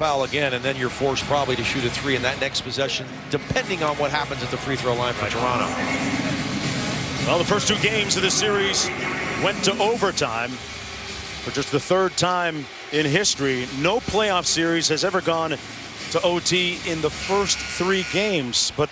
foul again, and then you're forced probably to shoot a three in that next possession, depending on what happens at the free throw line for Toronto. Well, the first two games of the series went to overtime for just the third time in history. No playoff series has ever gone to OT in the first three games. But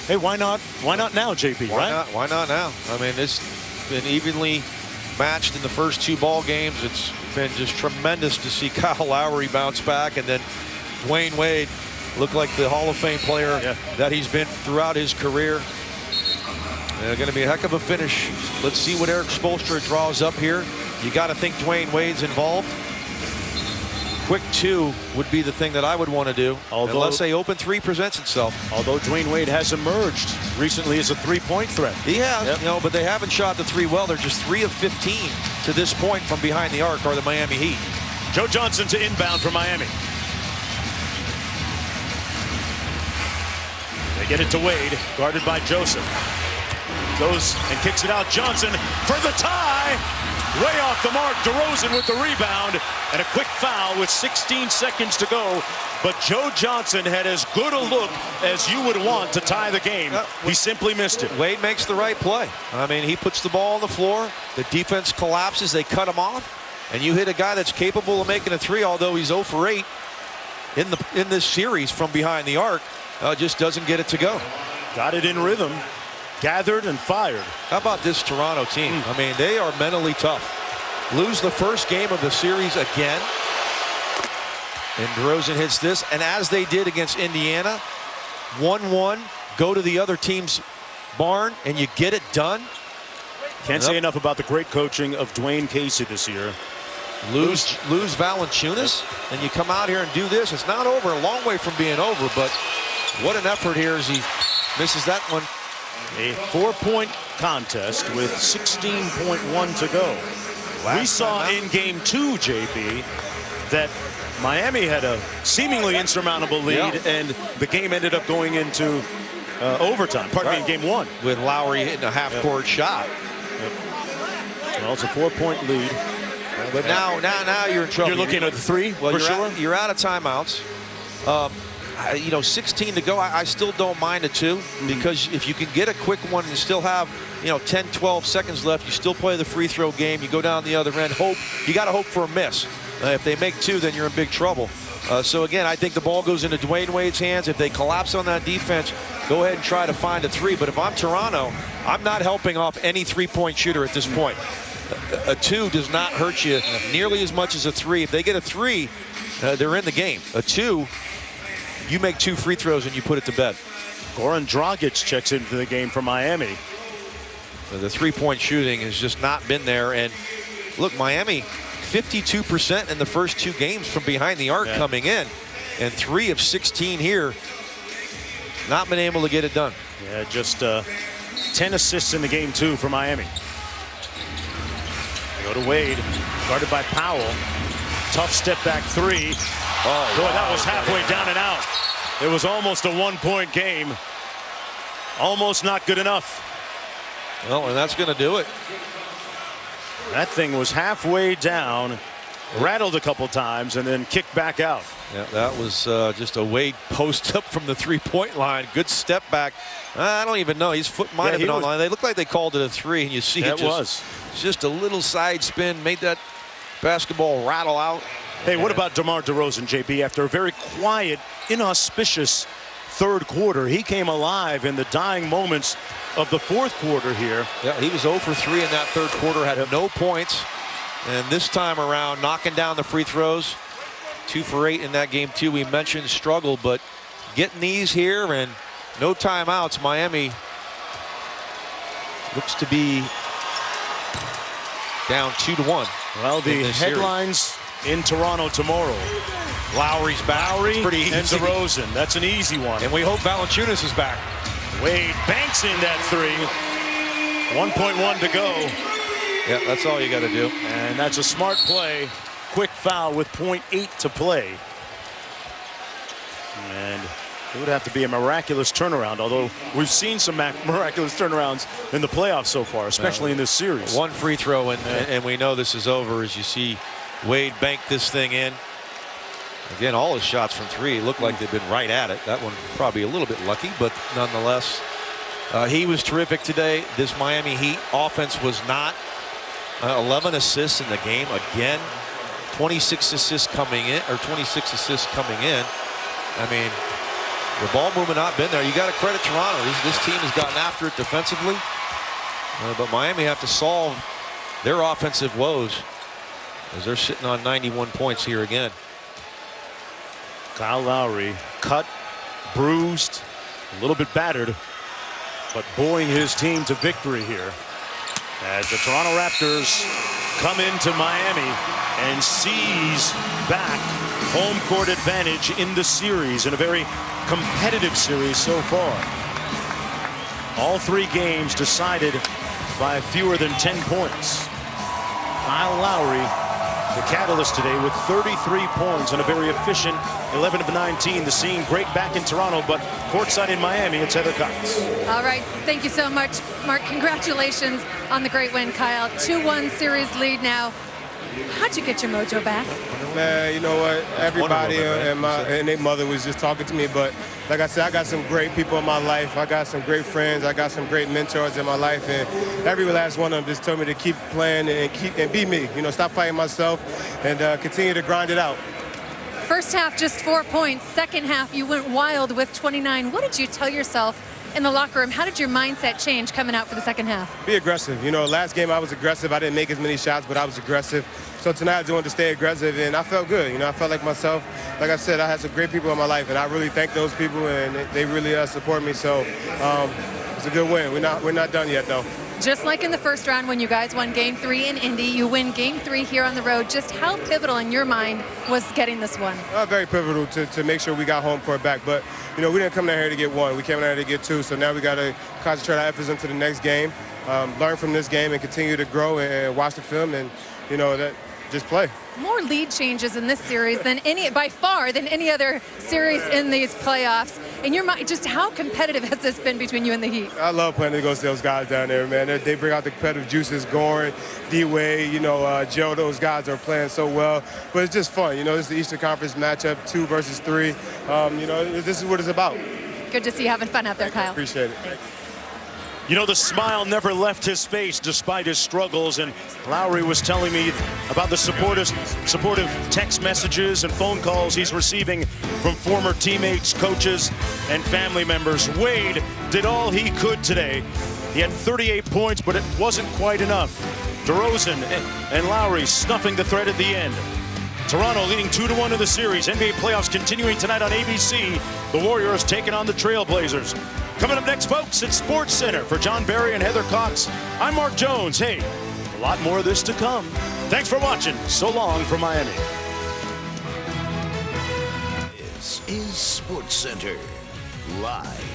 hey, why not? Why not now, JP? Why not now? I mean, it's been evenly matched in the first two ball games. It's been just tremendous to see Kyle Lowry bounce back, and then Dwayne Wade look like the Hall of Fame player that he's been throughout his career. Going to be a heck of a finish. Let's see what Eric Spoelstra draws up here. You got to think Dwayne Wade's involved. Quick two would be the thing that I would want to do, unless a open three presents itself. Although Dwayne Wade has emerged recently as a three-point threat. He has, you know, but they haven't shot the three well. They're just 3 of 15 to this point from behind the arc are the Miami Heat. Joe Johnson to inbound for Miami. They get it to Wade, guarded by Joseph. Goes and kicks it out. Johnson for the tie. Way off the mark. DeRozan with the rebound. And a quick foul with 16 seconds to go. But Joe Johnson had as good a look as you would want to tie the game. He simply missed it. Wade makes the right play. I mean, he puts the ball on the floor. The defense collapses. They cut him off. And you hit a guy that's capable of making a three, although he's 0 for 8 in this series from behind the arc. Just doesn't get it to go. Got it in rhythm. Gathered and fired. How about this Toronto team? I mean, they are mentally tough. Lose the first game of the series again. And DeRozan hits this. And as they did against Indiana, 1-1, go to the other team's barn, and you get it done. Can't say enough about the great coaching of Dwayne Casey this year. Lose Valanciunas, and you come out here and do this. It's not over, a long way from being over, but what an effort here as he misses that one. A 4-point contest with 16.1 to go. We saw in game 2, JP, that Miami had a seemingly insurmountable lead, and the game ended up going into overtime. Pardon me, in game 1. With Lowry hitting a half-court shot. Well, it's a 4-point lead. But now you're in trouble. You're looking at the 3, well, for sure? You're out of timeouts. You know, 16 to go. I still don't mind a 2, because if you can get a quick one and still have, 10, 12 seconds left, you still play the free throw game. You go down the other end. You got to hope for a miss. If they make 2, then you're in big trouble. So again, I think the ball goes into Dwayne Wade's hands. If they collapse on that defense, go ahead and try to find a 3. But if I'm Toronto, I'm not helping off any 3-point shooter at this point. A 2 does not hurt you nearly as much as a 3. If they get a 3, they're in the game. A 2. You make 2 free throws and you put it to bed. Goran Dragic checks into the game for Miami. The 3-point shooting has just not been there. And look, Miami, 52% in the first 2 games from behind the arc coming in. And 3 of 16 here. Not been able to get it done. Yeah, just 10 assists in the game 2 for Miami. They go to Wade, guarded by Powell. Tough step back 3. Oh, boy, that was halfway down and out. It was almost a 1-point game. Almost not good enough. Well, and that's going to do it. That thing was halfway down, rattled a couple times, and then kicked back out. Yeah, that was just a Wade post up from the 3-point line. Good step back. I don't even know. His foot might have been on the line. They looked like they called it a 3, and you see it just a little side spin, made that basketball rattle out. Hey, what about DeMar DeRozan, JP? After a very quiet, inauspicious third quarter, he came alive in the dying moments of the fourth quarter here. Yeah, he was 0 for 3 in that third quarter, had no points. And this time around, knocking down the free throws. 2 for 8 in that game, too. We mentioned struggle, but getting these here and no timeouts. Miami looks to be down 2-1. Well, the headlines in Toronto tomorrow. Lowry's back. Lowry pretty easy. And DeRozan. That's an easy one. And we hope Valanciunas is back. Wade banks in that 3. 1.1 to go. Yeah, that's all you got to do. And that's a smart play. Quick foul with 0.8 to play. And it would have to be a miraculous turnaround, although we've seen some miraculous turnarounds in the playoffs so far, especially in this series. 1 free throw, and we know this is over as you see Wade bank this thing in. Again, all his shots from three look like they've been right at it. That one probably a little bit lucky, but nonetheless, he was terrific today. This Miami Heat offense was not. 11 assists in the game again. 26 assists coming in, or 26 assists coming in. I mean, the ball movement not been there. You got to credit Toronto. This team has gotten after it defensively, but Miami have to solve their offensive woes as they're sitting on 91 points here again. Kyle Lowry cut, bruised, a little bit battered, but buoying his team to victory here as the Toronto Raptors come into Miami and seize back home court advantage in the series, in a very competitive series so far. All three games decided by fewer than 10 points. Kyle Lowry, the catalyst today, with 33 points and a very efficient 11 of 19. The scene break back in Toronto, but courtside in Miami, it's Heather Cox. All right, thank you so much, Mark. Congratulations on the great win, Kyle. 2-1 series lead now. How'd you get your mojo back? Man, you know what? Everybody and their mother was just talking to me. But like I said, I got some great people in my life. I got some great friends. I got some great mentors in my life. And every last one of them just told me to keep playing and be me. You know, stop fighting myself and continue to grind it out. First half, just 4 points. Second half, you went wild with 29. What did you tell yourself in the locker room? How did your mindset change coming out for the second half? Be aggressive. You know, last game I was aggressive. I didn't make as many shots, but I was aggressive. So tonight I wanted to stay aggressive, and I felt good. You know, I felt like myself. Like I said, I had some great people in my life, and I really thank those people, and they really support me. So it's a good win. We're not done yet, though. Just like in the first round when you guys won Game 3 in Indy, you win Game 3 here on the road. Just how pivotal in your mind was getting this one? Very pivotal to make sure we got home court back. But, you know, we didn't come down here to get one. We came down here to get two. So now we got to concentrate our efforts into the next game, learn from this game, and continue to grow and watch the film and, you know, just play. More lead changes in this series by far than any other series in these playoffs. In your mind, just how competitive has this been between you and the Heat? I love playing against those guys down there, man. They bring out the competitive juices. Goran, D-Wade, you know, Joe, those guys are playing so well. But it's just fun. You know, this is the Eastern Conference matchup, 2 versus 3. You know, this is what it's about. Good to see you having fun out there, Kyle. Appreciate it. Thanks. You know, the smile never left his face despite his struggles, and Lowry was telling me about the supportive text messages and phone calls he's receiving from former teammates, coaches, and family members. Wade did all he could today. He had 38 points, but it wasn't quite enough. DeRozan and Lowry snuffing the thread at the end. Toronto leading 2-1 in the series. NBA playoffs continuing tonight on ABC. The Warriors taking on the Trailblazers. Coming up next, folks, it's Sports Center. For John Barry and Heather Cox, I'm Mark Jones. Hey, a lot more of this to come. Thanks for watching. So long from Miami. This is Sports Center live.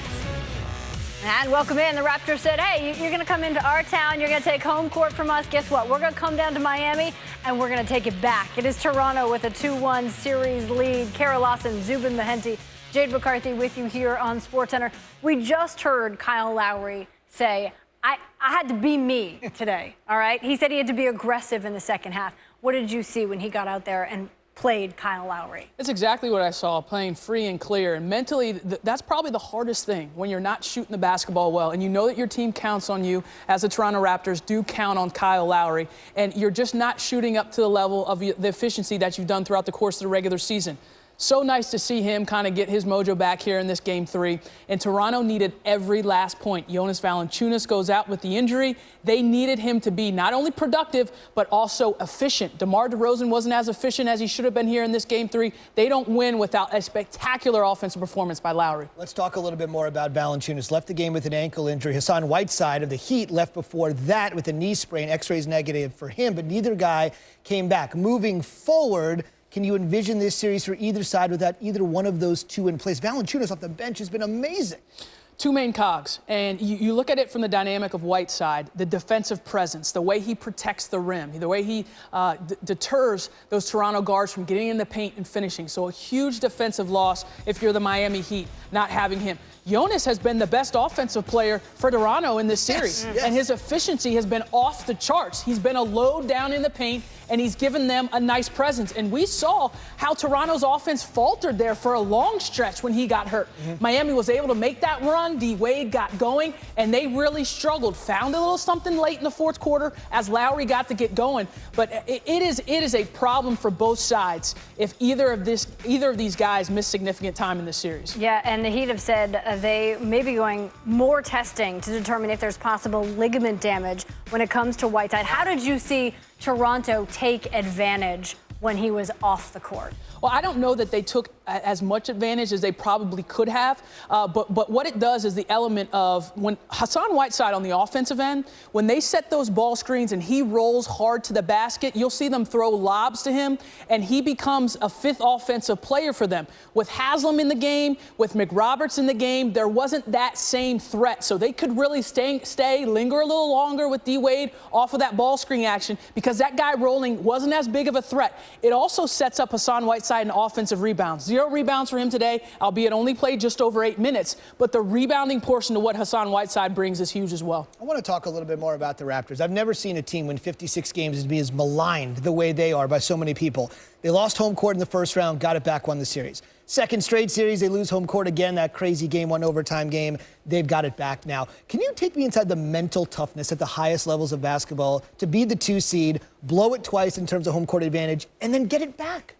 And welcome in. The Raptors said, hey, you're going to come into our town. You're going to take home court from us. Guess what? We're going to come down to Miami, and we're going to take it back. It is Toronto with a 2-1 series lead. Kara Lawson, Zubin Mehenti, Jade McCarthy with you here on SportsCenter. We just heard Kyle Lowry say, I had to be me today, all right? He said he had to be aggressive in the second half. What did you see when he got out there and played Kyle Lowry? That's exactly what I saw, playing free and clear. And mentally, that's probably the hardest thing when you're not shooting the basketball well. And you know that your team counts on you, as the Toronto Raptors do count on Kyle Lowry. And you're just not shooting up to the level of the efficiency that you've done throughout the course of the regular season. So nice to see him kind of get his mojo back here in this Game 3. And Toronto needed every last point. Jonas Valanciunas goes out with the injury. They needed him to be not only productive, but also efficient. DeMar DeRozan wasn't as efficient as he should have been here in this Game 3. They don't win without a spectacular offensive performance by Lowry. Let's talk a little bit more about Valanciunas. Left the game with an ankle injury. Hassan Whiteside of the Heat left before that with a knee sprain. X-rays negative for him, but neither guy came back. Moving forward, can you envision this series for either side without either one of those two in place? Valanciunas off the bench has been amazing. Two main cogs, and you look at it from the dynamic of Whiteside, the defensive presence, the way he protects the rim, the way he deters those Toronto guards from getting in the paint and finishing. So a huge defensive loss if you're the Miami Heat, not having him. Jonas has been the best offensive player for Toronto in this series, and his efficiency has been off the charts. He's been a load down in the paint, and he's given them a nice presence. And we saw how Toronto's offense faltered there for a long stretch when he got hurt. Miami was able to make that run. D. Wade got going, and they really struggled. Found a little something late in the fourth quarter as Lowry got to get going. But it is a problem for both sides if either of these guys miss significant time in this series. Yeah, and the Heat have said they may be going more testing to determine if there's possible ligament damage when it comes to Whiteside. How did you see Toronto take advantage when he was off the court? Well, I don't know that they took as much advantage as they probably could have, but what it does is the element of when Hassan Whiteside on the offensive end, when they set those ball screens and he rolls hard to the basket, you'll see them throw lobs to him, and he becomes a fifth offensive player for them. With Haslam in the game, with McRoberts in the game, there wasn't that same threat, so they could really linger a little longer with D. Wade off of that ball screen action because that guy rolling wasn't as big of a threat. It also sets up Hassan Whiteside in offensive rebounds. 0 rebounds for him today, albeit only played just over 8 minutes. But the rebounding portion to what Hassan Whiteside brings is huge as well. I want to talk a little bit more about the Raptors. I've never seen a team win 56 games and be as maligned the way they are by so many people. They lost home court in the first round, got it back, won the series. Second straight series, they lose home court again, that crazy game, one overtime game. They've got it back now. Can you take me inside the mental toughness at the highest levels of basketball to be the 2 seed, blow it twice in terms of home court advantage, and then get it back?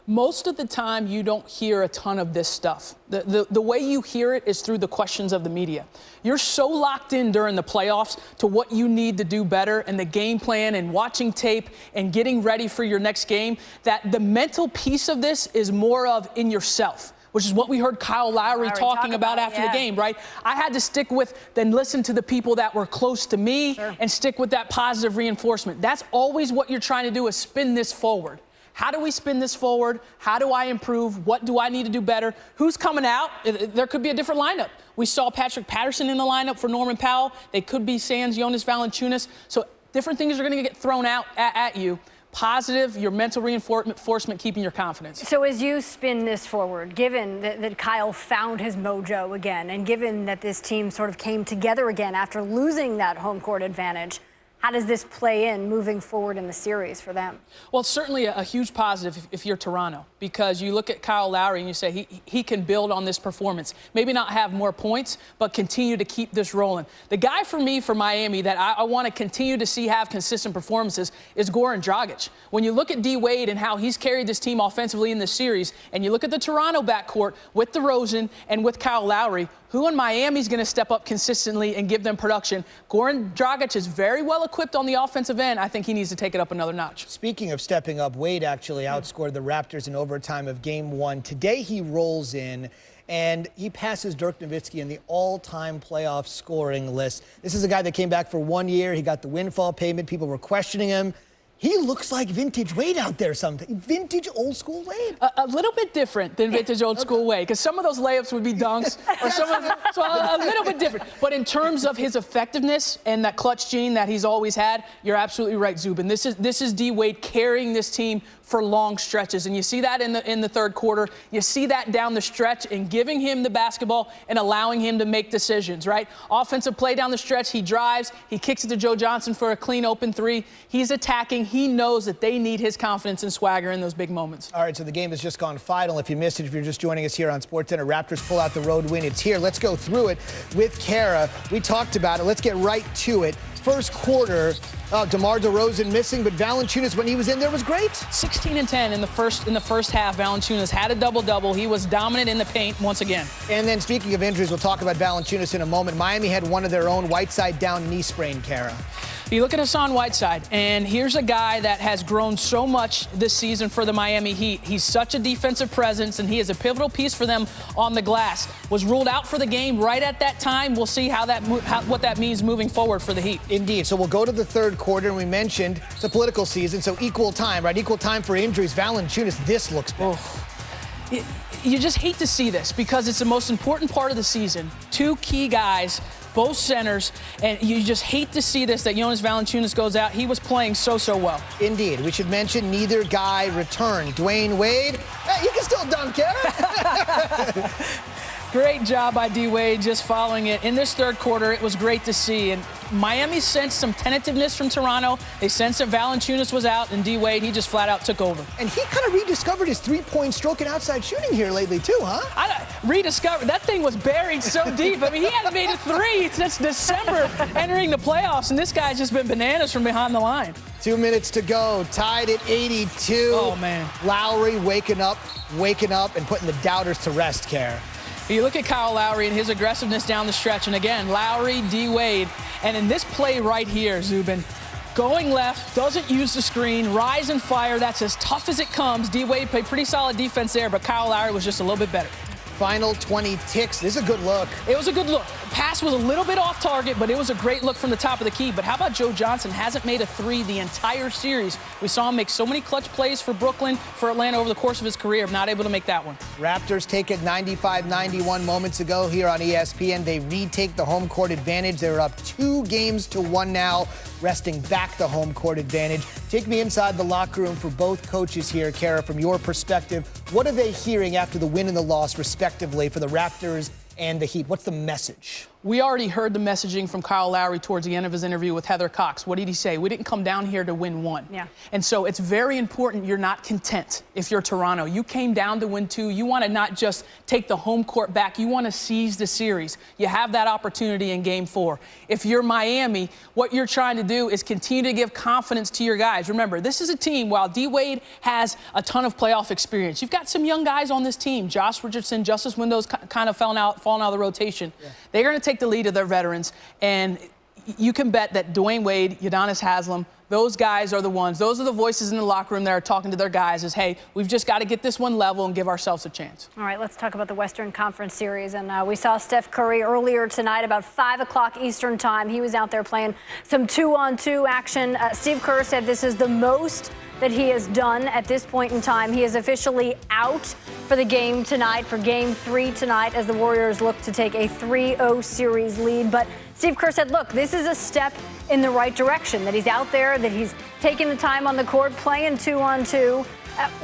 Most of the time, you don't hear a ton of this stuff. The way you hear it is through the questions of the media. You're so locked in during the playoffs to what you need to do better and the game plan and watching tape and getting ready for your next game that the mental piece of this is more of in yourself, which is what we heard Kyle Lowry talking about after the game, right? I had to stick with, then listen to the people that were close to me and stick with that positive reinforcement. That's always what you're trying to do is spin this forward. How do we spin this forward? How do I improve? What do I need to do better? Who's coming out? There could be a different lineup. We saw Patrick Patterson in the lineup for Norman Powell. They could be Sans, Jonas Valanciunas. So different things are going to get thrown out at you. Positive, your mental reinforcement, keeping your confidence. So as you spin this forward, given that Kyle found his mojo again, and given that this team sort of came together again after losing that home court advantage, how does this play in moving forward in the series for them? Well, it's certainly a huge positive if you're Toronto, because you look at Kyle Lowry and you say he can build on this performance. Maybe not have more points, but continue to keep this rolling. The guy for me for Miami that I want to continue to see have consistent performances is Goran Dragic. When you look at D. Wade and how he's carried this team offensively in this series, and you look at the Toronto backcourt with DeRozan and with Kyle Lowry, who in Miami is going to step up consistently and give them production? Goran Dragic is very well equipped on the offensive end. I think he needs to take it up another notch. Speaking of stepping up, Wade actually outscored the Raptors in overtime of Game 1. Today he rolls in and he passes Dirk Nowitzki in the all-time playoff scoring list. This is a guy that came back for 1 year. He got the windfall payment. People were questioning him. He looks like vintage Wade out there something. Vintage old school Wade. A little bit different than vintage old school Wade, because some of those layups would be dunks, or some of them, so a little bit different. But in terms of his effectiveness and that clutch gene that he's always had, you're absolutely right, Zubin. This is D. Wade carrying this team for long stretches, and you see that in the third quarter. You see that down the stretch and giving him the basketball and allowing him to make decisions, right? Offensive play down the stretch, he drives, he kicks it to Joe Johnson for a clean open three. He's attacking. He knows that they need his confidence and swagger in those big moments. All right, so the game has just gone final. If you missed it, if you're just joining us here on SportsCenter, Raptors pull out the road win. It's here. Let's go through it with Kara. We talked about it. Let's get right to it. First quarter, DeMar DeRozan missing, but Valanciunas, when he was in there, was great. 16 and 10 in the first half. Valanciunas had a double-double. He was dominant in the paint once again. And then speaking of injuries, we'll talk about Valanciunas in a moment. Miami had one of their own, Whiteside down knee sprain, Kara. You look at Hassan Whiteside, and here's a guy that has grown so much this season for the Miami Heat. He's such a defensive presence, and he is a pivotal piece for them on the glass. Was ruled out for the game right at that time. We'll see what that means moving forward for the Heat. Indeed. So we'll go to the third quarter, and we mentioned it's a political season, so equal time, right? Equal time for injuries. Valanciunas, this looks bad. you just hate to see this because it's the most important part of the season. Two key guys, both centers, and you just hate to see this, that Jonas Valanciunas goes out. He was playing so well. Indeed. We should mention neither guy returned. Dwayne Wade, hey, you can still dunk, Kara. Great job by D-Wade just following it. In this third quarter, it was great to see. And Miami sensed some tentativeness from Toronto. They sensed that Valanciunas was out, and D-Wade, he just flat out took over. And he kind of rediscovered his three-point stroke and outside shooting here lately, too, huh? Rediscovered. That thing was buried so deep. I mean, he hadn't made a three since December entering the playoffs, and this guy's just been bananas from behind the line. 2 minutes to go, tied at 82. Oh, man. Lowry waking up, and putting the doubters to rest, Kara. You look at Kyle Lowry and his aggressiveness down the stretch, and again, Lowry, D-Wade, and in this play right here, Zubin, going left, doesn't use the screen, rise and fire, that's as tough as it comes. D-Wade played pretty solid defense there, but Kyle Lowry was just a little bit better. Final 20 ticks. This is a good look. It was a good look. Pass was a little bit off target, but it was a great look from the top of the key. But how about Joe Johnson? Hasn't made a three the entire series. We saw him make so many clutch plays for Brooklyn, for Atlanta over the course of his career, not able to make that one. Raptors take it 95-91 moments ago here on ESPN. They retake the home court advantage. They're up 2-1 now, resting back the home court advantage. Take me inside the locker room for both coaches here, Kara, from your perspective. What are they hearing after the win and the loss, respectively, for the Raptors and the Heat? What's the message? We already heard the messaging from Kyle Lowry towards the end of his interview with Heather Cox. What did he say? We didn't come down here to win one. Yeah. And so it's very important you're not content if you're Toronto. You came down to win two. You want to not just take the home court back. You want to seize the series. You have that opportunity in Game 4. If you're Miami, what you're trying to do is continue to give confidence to your guys. Remember, this is a team, while D-Wade has a ton of playoff experience, you've got some young guys on this team. Josh Richardson, Justice Windows kind of falling out of the rotation. Yeah. They're going to take the lead of their veterans, and you can bet that Dwayne Wade, Udonis Haslem, those guys are the ones, those are the voices in the locker room that are talking to their guys is, hey, we've just got to get this one level and give ourselves a chance. All right, let's talk about the Western Conference Series. And we saw Steph Curry earlier tonight about 5 o'clock Eastern time. He was out there playing some 2-on-2 action. Steve Kerr said this is the most that he has done at this point in time. He is officially out for the game tonight, for Game 3 tonight, as the Warriors look to take a 3-0 series lead. But Steve Kerr said, look, this is a step in the right direction, that he's out there, that he's taking the time on the court, playing 2-on-2.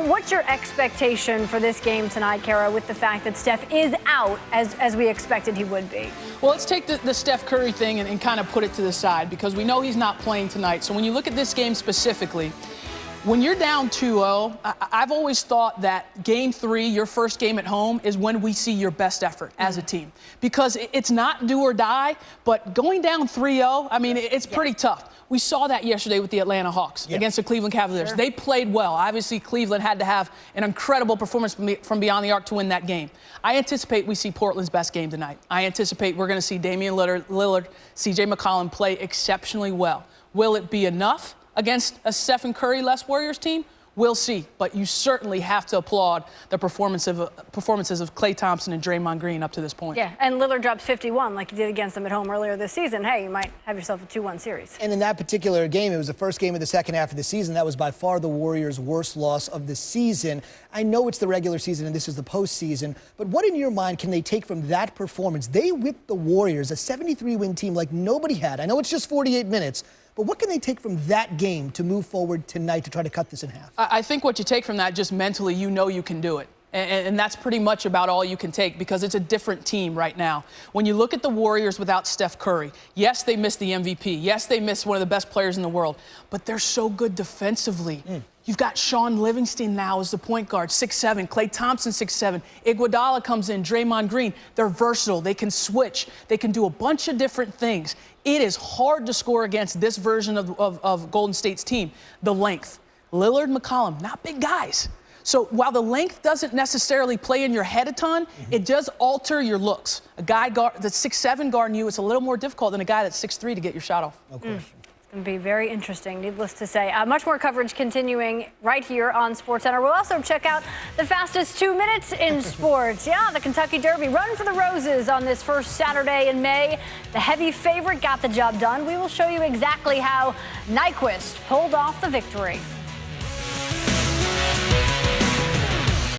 What's your expectation for this game tonight, Kara, with the fact that Steph is out as we expected he would be? Well, let's take the Steph Curry thing and kind of put it to the side, because we know he's not playing tonight. So when you look at this game specifically, when you're down 2-0, I've always thought that Game 3, your first game at home, is when we see your best effort as a team. Because it's not do or die, but going down 3-0, I mean, it's pretty tough. We saw that yesterday with the Atlanta Hawks against the Cleveland Cavaliers. Sure. They played well. Obviously, Cleveland had to have an incredible performance from beyond the arc to win that game. I anticipate we see Portland's best game tonight. I anticipate we're going to see Damian Lillard, CJ McCollum play exceptionally well. Will it be enough against a Stephen Curry-less Warriors team? We'll see. But you certainly have to applaud the performances of Klay Thompson and Draymond Green up to this point. Yeah, and Lillard dropped 51 like he did against them at home earlier this season. Hey, you might have yourself a 2-1 series. And in that particular game, it was the first game of the second half of the season. That was by far the Warriors' worst loss of the season. I know it's the regular season and this is the postseason, but what in your mind can they take from that performance? They whipped the Warriors, a 73-win team like nobody had. I know it's just 48 minutes, but what can they take from that game to move forward tonight to try to cut this in half? I think what you take from that, just mentally, you know you can do it. And that's pretty much about all you can take, because it's a different team right now. When you look at the Warriors without Steph Curry, yes, they missed the MVP. Yes, they missed one of the best players in the world. But they're so good defensively. You've got Sean Livingston now as the point guard, 6'7". Klay Thompson, 6'7". Iguodala comes in, Draymond Green. They're versatile. They can switch. They can do a bunch of different things. It is hard to score against this version of Golden State's team. The length. Lillard, McCollum, not big guys. So while the length doesn't necessarily play in your head a ton, it does alter your looks. A guy that's 6'7" guarding you, it's a little more difficult than a guy that's 6'3" to get your shot off. No question. Going to be very interesting, needless to say. Much more coverage continuing right here on SportsCenter. We'll also check out the fastest 2 minutes in sports. Yeah, the Kentucky Derby, Run for the Roses on this first Saturday in May. The heavy favorite got the job done. We will show you exactly how Nyquist pulled off the victory.